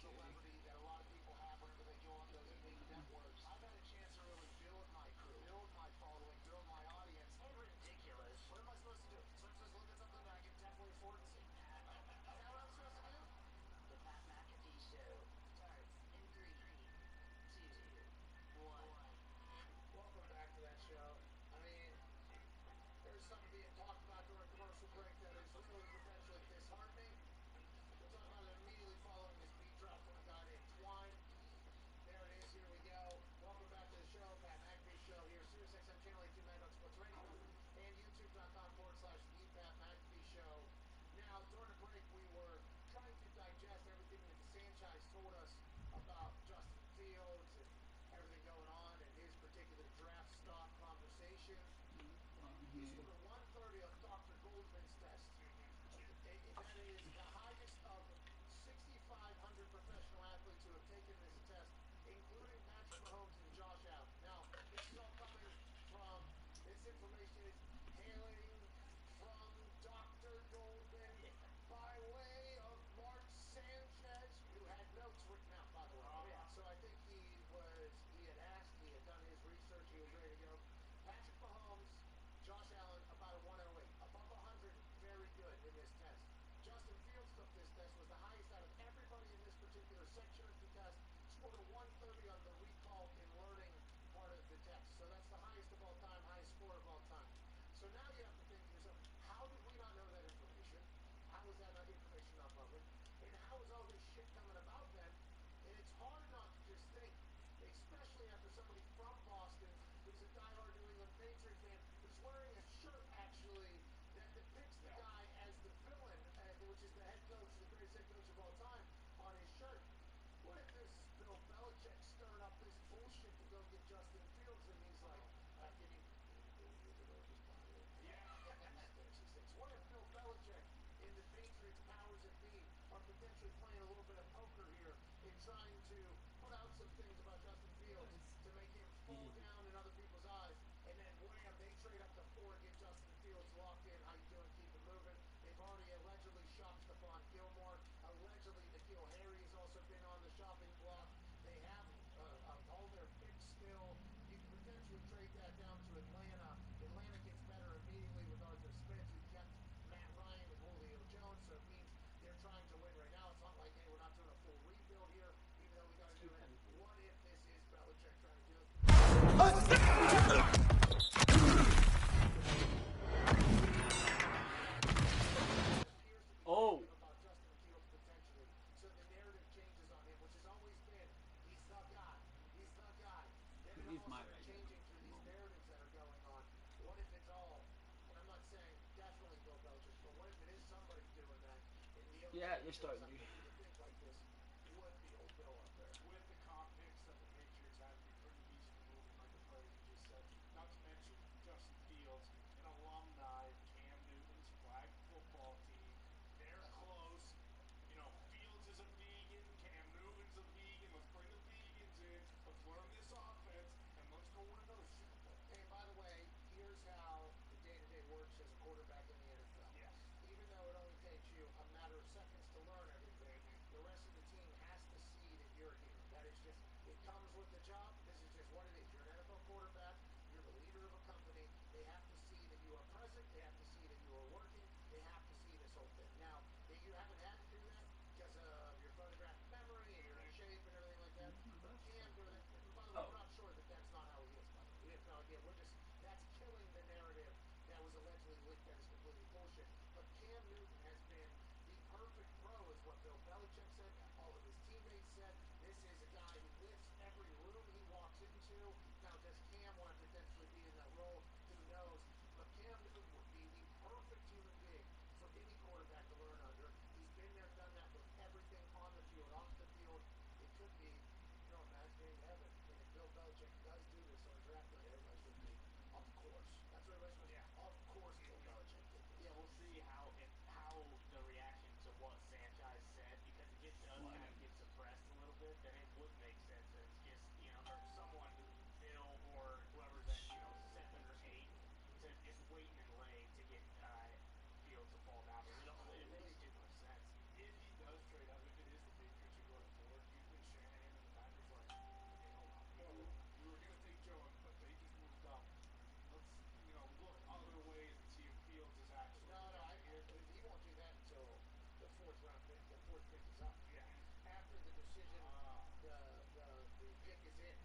celebrity that a lot of people have whenever they go on those big networks. I've had a chance to really build my crew, build my following, build my audience. And ridiculous. What am I supposed to do? So I'm supposed to look at something that I can definitely afford to see. Is that what I'm supposed to do? The Pat McAfee Show starts in 3, 2, 1. Welcome back to that show. I mean, there's something being talked about during commercial break that is really potentially disheartening. We'll talk about it immediately following this beat drop from a guy named Twine. There it is. Here we go. Welcome back to the show. Pat McAfee Show here. SiriusXM Channel 82 Mad Dog Sports Radio and YouTube.com/The Pat McAfee Show. Now, during the break, we were trying to digest everything that the Sanchez told us about Justin Fields and everything going on in his particular draft stock conversation. He scored a 130 on Dr. Goldman's test. That is the highest of 6,500 professional athletes who have taken this test, including Patrick Mahomes and Josh Allen. Now, this is all coming from, this information is hailing from Dr. Goldman by way of Mark Sanchez, who had notes written out, by the way. Oh, yeah. So I think he had asked, he had done his research, he was ready to go. Patrick Mahomes, Josh Allen, about a 108. Above 100, very good in this test. Justin Fields took this test, was the highest out of everybody in this particular section of the test, scored a 130 on the recall and learning part of the test. So that's the highest of all time, highest score of all time. So now you have to think to yourself, how did we not know that information? How is that information not public? And how is all this shit coming about then? And it's hard not to just think, especially after somebody from Boston, who's a diehard New England Patriot fan, who's wearing a shirt actually that depicts the guy as the villain, which is the head coach, the greatest head coach of all time, on his shirt. What if this Bill Belichick stirred up this bullshit to go get Justin Fields, and he's like, can you what if Bill Belichick and the Patriots powers that be are potentially playing a little bit of poker here in trying to put out some things about Justin Fields to make him fall down in other people's eyes, and then wham, they trade up to 4 and get Justin Fields locked in. How you doing? Keep it moving. They've already allegedly shopped Stephon Gilmore. Allegedly, N'Keal Harry has also been on the shopping block. They have all their picks still. You can potentially trade that down to Atlanta. Atlanta gets better immediately with Arthur Smith, who kept Matt Ryan and Julio Jones, so it means they're trying to win right now. It's not like, hey, we're not doing a full rebuild here, even though we got to do it. What if this is Belichick trying to do it? Oh. About Justin Fields potentially, so the narrative changes on him, which has always been, he's the guy. He's the guy. Then it He's all my starts guy. changing through these narratives that are going on. What if it's all, and I'm not saying definitely Bill Belichick, but what if it is somebody doing that? And the only Yeah, thing you're that starting I'm to. thinking to think like this, would be old Bill up there. With the comp picks that the Patriots have, it'd be pretty easy to move him, like the player you just said. Not to mention Justin Fields, an alumni of Cam Newton's flag football team. They're close. You know, Fields is a vegan, Cam Newton's a vegan. Let's bring the vegans in. Let's learn this offense, and let's go win another Super Bowl. And by the way, here's how the day-to-day works as a quarterback in the NFL. Yes. Even though it only takes you a matter of seconds to learn everything, the rest of the team has to see that you're here. That is just, it comes with the job. This is just what it is. You're an NFL quarterback. You're the leader of a company. They have to see that you are present. They have to see that you are working. They have to see this whole thing. Now, if you haven't had to do that because of your photographic memory and you're in shape and everything like that, but Cam doing it. By the way, we're not sure that that's not how he is, by the way. We have no idea. That's killing the narrative that was allegedly leaked. That is completely bullshit. But Cam Newton has been the perfect pro, is what Bill Belichick said. All of his teammates said. This is a guy who lifts every room he walks into. Now, does Cam want to potentially be in that role? Who knows? But Cam Newton would be the perfect human being for any quarterback to learn under. He's been there, done that with everything on the field, off the field. It could be, a match made in heaven. And if Bill Belichick does do this on draft night, everybody's going to be, of course. That's what everybody's going to be. Of course, Bill Belichick did this. Yeah, we'll see how the reaction to what Sanchez said, because if it does kind of get suppressed a little bit, then it would make the pick is in,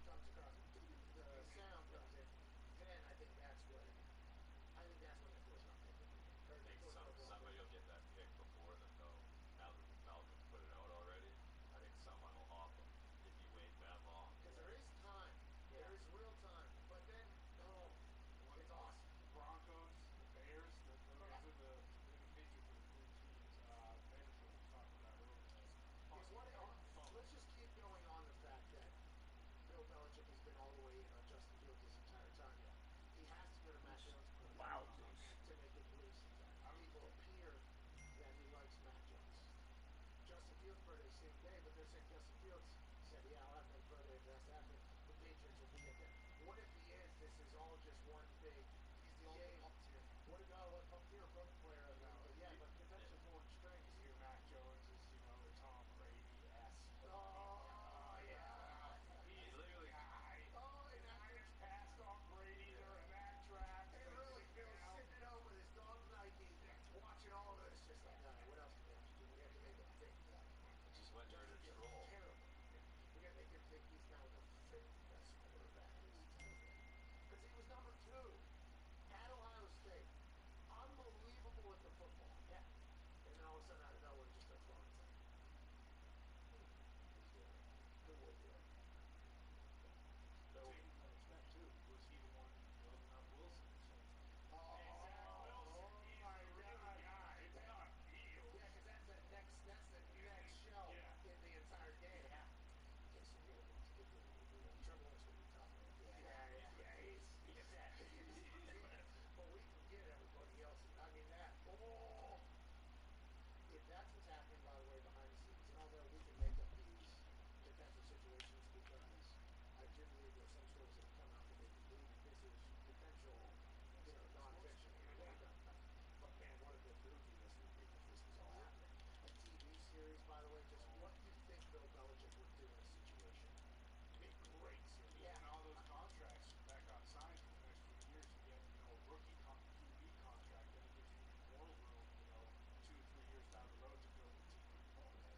comes across, the sound comes in, then I think that's when they force not picking. I think somebody will get that pick before them, though. Now that Malcolm put it out already, I think someone will hop him if you wait that long. Because there is time. Yeah. There is real time. But then, no, it's awesome. The Broncos, the Bears, they're the Patriots are the three teams. Bengals, what we talked about earlier. Let's just keep going on the fact that Bill Belichick has been all the way in on Justin Fields this entire time. Yeah. He has to go to Mac Jones to make it believe sometimes. People appear that he likes Mac Jones. Justin Fields' birthday same day, but they're saying Justin Fields said, yeah, I'll have my birthday, if that's happening. The Patriots will be at that. What if he is? This is all just one big. He's the ultimate puppeteer. What puppeteer, both player? Yeah, but potentially more strengths. Here, Mac Jones is, the Tom Brady-esque. Oh, yeah. He's literally. And Niners passed on Brady. They're in that track. It really feels sitting at home with his dog Nike, watching all of this, just like, all right, what else do we have to do? We have to make him think. Just went to a troll. Terrible. We got to make him think he's now the fifth best quarterback in this entire game. Because he was number 2 at Ohio State. Unbelievable at the football. Yeah. And then all of a sudden, out of nowhere, just starts throwing it. Who would do it? So, expect too. Was he the one building up Wilson? Zach Wilson is the real guy. It's not Fields. Yeah, because that's the next show in the entire game. Yeah. Okay, so Trevor Lawrence will be tough, man. Yeah, he's but we can get everybody else. I mean, if that's what's happening, by the way, behind the scenes, and although we can make up these defensive situations because I do believe there's some stories that have come out that make you believe that this is potential, non-fiction. But man, what a good movie this would be if this was all happening. A TV series, by the way, just what do you think Bill Belichick would do in a situation? It'd be great series. Yeah. And all those contracts that got signed for the next few years, you get, a rookie QB contract, then it gives you more room, 2 or 3 years down the road to build a team. Oh, man,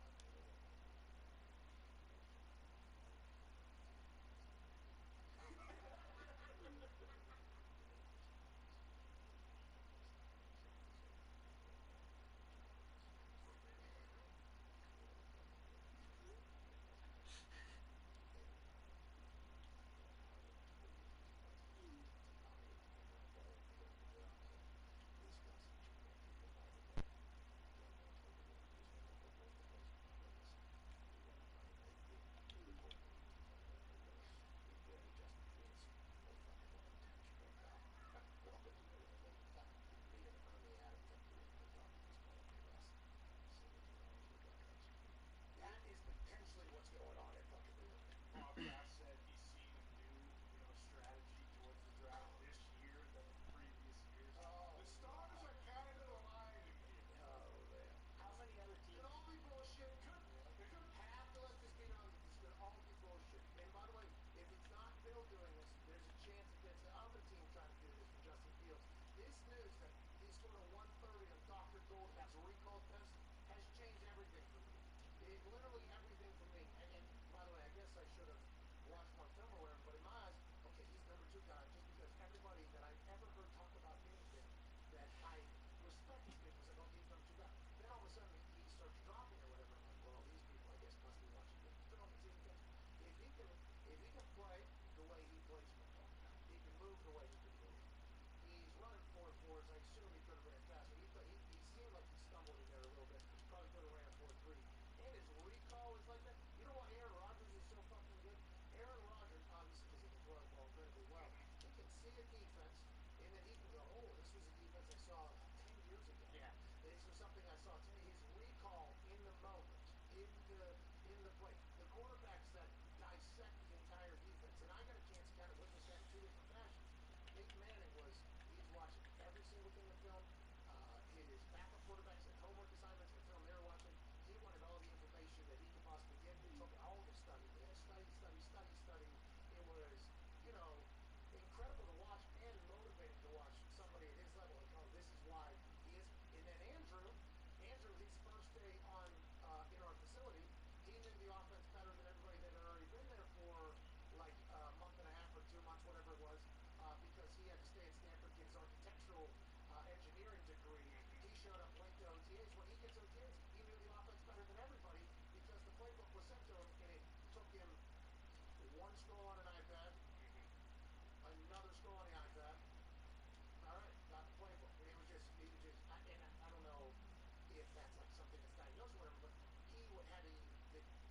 that is potentially what's going on at fucking New England. Bob Kraft said he's seen a new, strategy towards the draft this year than the previous years. Oh, the stars are kind of aligning here. Oh, man. How many other teams? It could all be bullshit. It could have to let this be known that this could all be bullshit. And by the way, if it's not Bill doing this, there's a chance that there's another team trying to do this for Justin Fields. This news that he scored a 130 on Dr. Goldman's recall test has changed everything for me. Literally everything for me. And by the way, I guess I should have watched more film or whatever, but in my eyes, okay, he's number 2 guy, just because everybody that I've ever heard talk about anything that I respect these people was like, okay, he's number 2 guy. Then all of a sudden he starts dropping or whatever. I'm like, well, these people, I guess, must be watching the film and seeing things. If he can play the way he plays football, he can move the way he can move. He's running 4.4s. I assume he could have ran faster. He seemed like he stumbled in there a little bit. Probably could have ran a 4.3. And his recall is like that. You know why Aaron Rodgers is so fucking good? Aaron Rodgers, obviously, because he can throw the ball incredibly well, he can see a defense, and then he can go, oh, this was a defense I saw 10 years ago. Yeah. This was something I saw today. His recall in the moment, in the play. The quarterbacks that dissect the entire defense, and I got a chance to kind of witness that in 2 different fashions. Peyton Manning he's watching every single thing in film. His backup quarterbacks and homework assignments and film they're watching. He wanted all the information that he could possibly get. He took all the study. Study. It was, incredible to watch and motivating to watch somebody at his level. Like, oh, this is why he is. And then Andrew, his first day on in our facility, he knew the offense better than everybody architectural engineering degree. He showed up late to OTAs. When he gets OTAs, he knew the offense better than everybody because the playbook was sent to him, and it took him one scroll on an iPad, another scroll on the iPad. All right, got the playbook. And I don't know if that's like something that's diagnosed or whatever, but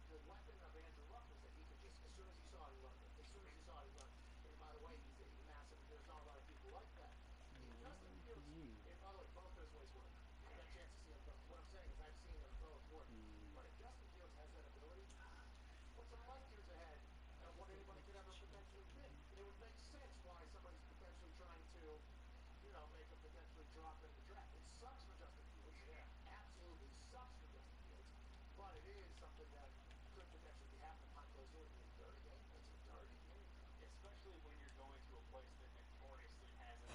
the weapon of Andrew Luck was that he could just, as soon as he saw it, he learned it. As soon as he saw it, he learned it. And by the way, he's massive. There's not a lot of people like that. Justin Fields, and by the way, both those ways work. I got a chance to see them both. What I'm saying is I've seen them both work. But if Justin Fields has that ability, what's some light years ahead of what anybody could ever potentially be? And it would make sense why somebody's potentially trying to, make a potentially drop in the draft. It sucks for Justin Fields. Yeah. Absolutely sucks for Justin Fields. But it is something that could potentially be happening. Time goes in a dirty game. It's a dirty game. Especially when you're going to a place that notoriously has a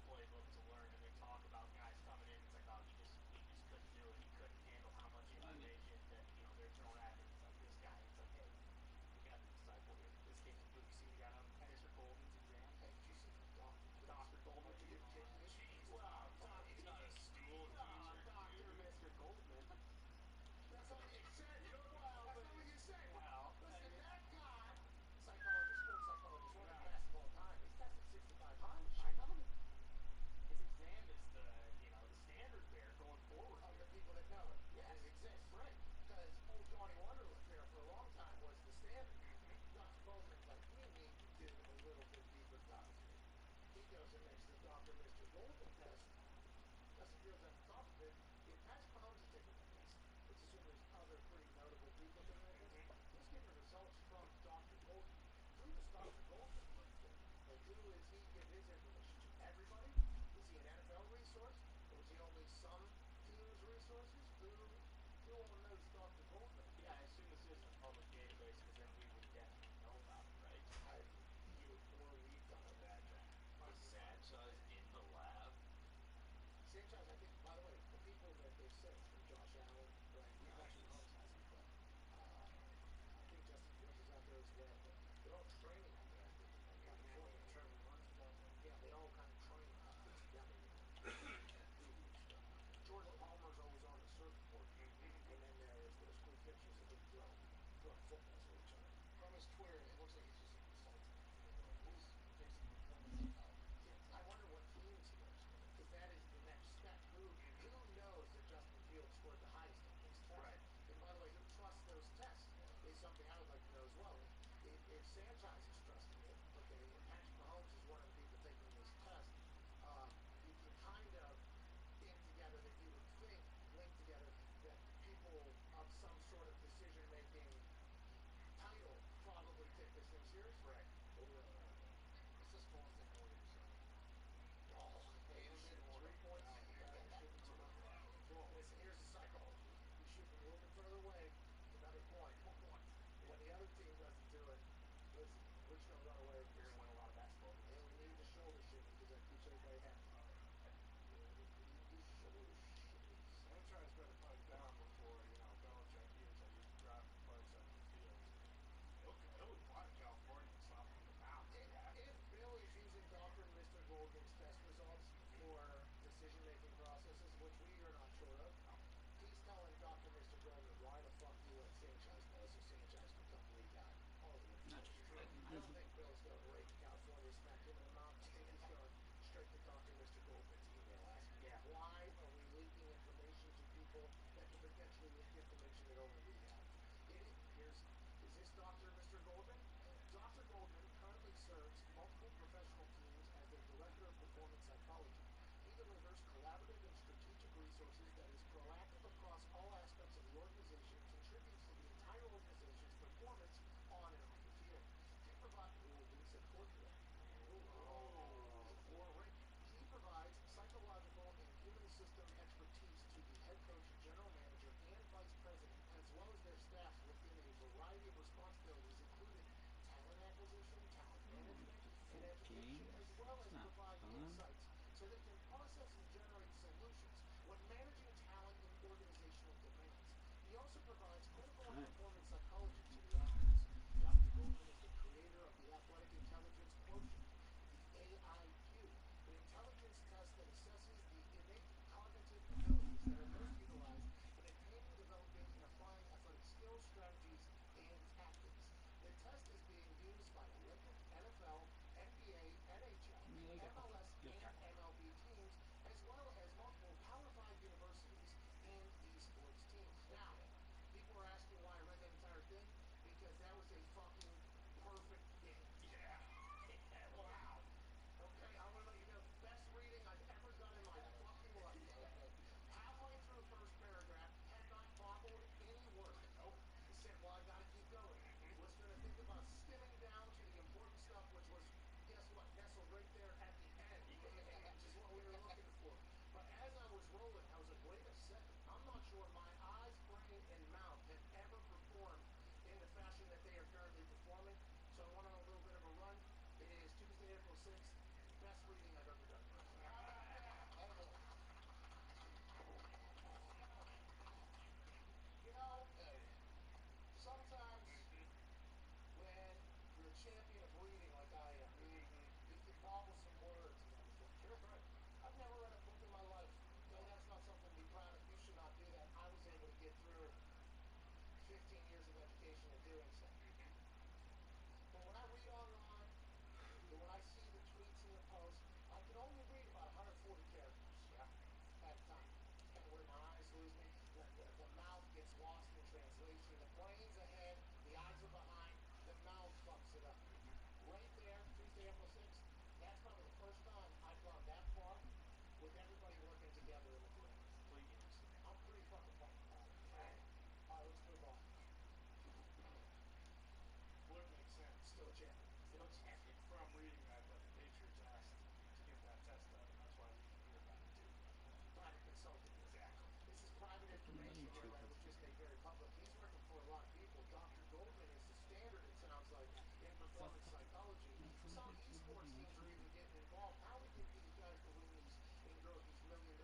playbook to learn, and they talk about guys coming in. It's like, oh, he just couldn't do it. He couldn't handle how much information that they're throwing at him. It's like this guy. It's like, hey, we got the disciple here. This kid can do. You see, we got him. Mr. Golden's exam. Hey, did you see Dr. Goldman? Did you take me? Wow, He's not a school teacher. Dr. Mr. Goldman. That's not what you said. You know, that's not what you said. Well, listen, that guy, psychologist, sports psychologist, one of the best of all time. He's tested 65 times. I know. His exam is the standard bearer going forward. Of the people that know it. Yes, it exists. Right. Because old Johnny Wonderlick there for a long time was the standard. Dr. Goldman's like, we need to do a little bit deeper dive here. He goes and makes the Dr. Mr. Golden test. Justin Fields at the top of it. If Patrick Mahomes is taking that test, let's assume there's other pretty notable people taking that test. He's getting the results from Dr. Golden. Who does Dr. Golden work for? Like, who is he give his information to? Everybody? Is he an NFL resource? Or is he only some teams' resources? Who all knows Dr. Goldman? Yeah, I assume this isn't a public database because then we would definitely know about it, right? We've done a bad job. Was Sanchez in the lab? Sanchez, I think, by the way, the people that they've said it's been Josh Allen, right? Patrick Mahomes hasn't, but I think Justin Fields is out there as well. But they're all training out there, I think, in California. Trevor Lawrence is out there. Yeah, they all kind of train together. Jordan Palmer's always on the surfboard, and then there's cool pictures of him throwing footballs with each other. From his Twitter, it looks like he's just insulting. Who's fixing the performance psychology? Yeah, I wonder what teams he goes for, because that is the next step. Who knows that Justin Fields scored the highest on those tests? Right. And by the way, who trusts those tests is something I would like to know as well. If Sanchez is trusting it, okay, and Patrick Mahomes is one of the people taking this test, you can kind of think together that you would think, link together, that people of some sort of decision-making title probably take this thing serious. Right. It's just going to take more than Hey, you shoot 3 points. Listen, here's the psychology. You shoot from a little bit further away, another point. 1 point. When the other team doesn't do it, listen, we're just going to run away. We're going to win a lot of basketball. And we need the shoulder shooting because that keeps everybody happy. Sanchez better pipe down before, Belichick hears that you drive the place up the field. He'll apply to California and slap him in the mouth. If Bill is using Dr. Mr. Goldman's test results for decision-making processes, which we are not sure of, he's telling Dr. Mr. Goldman why the fuck you let Sanchez play so Sanchez can become lead guy. All of it. I don't think Bill's going to rake California, smack him in the mouth. I think he's going straight to Dr. Mr. Goldman's email asking, why are we leaking information to people that can potentially leak information that only we have? Is this Dr. Mr. Goldman? Dr. Goldman currently serves multiple professional teams as their director of performance psychology. He delivers collaborative and strategic resources that is proactive across all aspects of the organization, contributes to the entire organization's performance on and off the field. He provides He provides psychological and human system expertise to the head coach, general manager, and vice president, as well as their staff within a variety of responsibilities, including talent acquisition, talent management, and education, as well as provide insights so they can process and generate solutions when managing talent in organizational demands. He also provides clinical and performance psychology to the athletes. Dr. Goldman is the creator of the Athletic Intelligence Quotient, the AIQ. It rolling. I was like, wait a second. I'm not sure my eyes, brain, and mouth have ever performed in the fashion that they are currently performing. So I went on a little bit of a run. It is Tuesday, April 6th. Best reading I've ever done. Ever. You know, sometimes when you're a champion of reading like I am, you can bobble some words and everything. Sure, right. I've never read a book in my life. Okay, that's not something to be proud of. You should not do that. I was able to get through 15 years of education in doing so. But when I read online, and when I see the tweets and the posts, I can only read about 140 characters. Yeah. At a time. It's kind of where my eyes lose me. The mouth gets lost in translation. The brain's ahead. The eyes are behind. The mouth fucks it up. Right there, Tuesday, April 6th, that's probably the first time I've gone that far with everybody working together in the room. Complete unison. I'm pretty fucking pumped about it. All right, let's move on. Would make sense. Still a champion. Still a champion. From reading that the Patriots asked to get that test done, and that's why we can hear about it too. Private consulting. Exactly. This is private information here that was just made very public. He's working for a lot of people. Dr. Goldman is the standard, it sounds like, in performance psychology. Some esports teams are even getting involved. How we get these guys to win these and grow these $1 million?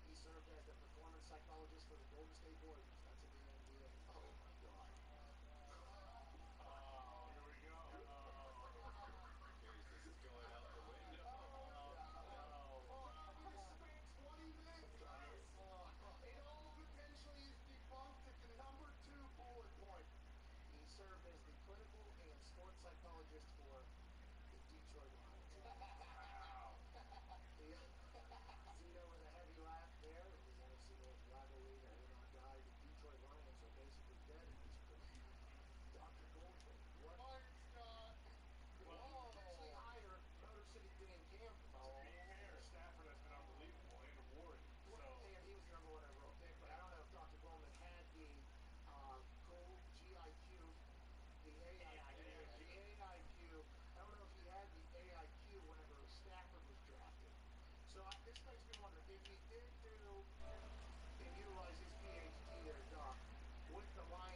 He served as the performance psychologist for the Golden State Warriors. That's in the NBA. Oh my God. Here we go. Case this is going out the window. We spent 20 minutes on this. It all potentially is debunked at the number 2 bullet point. He served as the clinical and sports psychologist for the Detroit Lions. Wow. Zito with a heavy laugh there. The NFC North rivalry that will not die. The Detroit Lions are basically dead at this point. Dr. Goldman, what? Well, potentially hire Motor City fan Cam. To be fair, Stafford has been unbelievable and awarded. So And he was the number 1 overall pick, but I don't know if Dr. Goldman had the gold GIQ, the AIQ. I don't know if he had the AIQ whenever Stafford was drafted. So this makes me wonder if he did do and utilize his PhD there, Doc, with the Lions.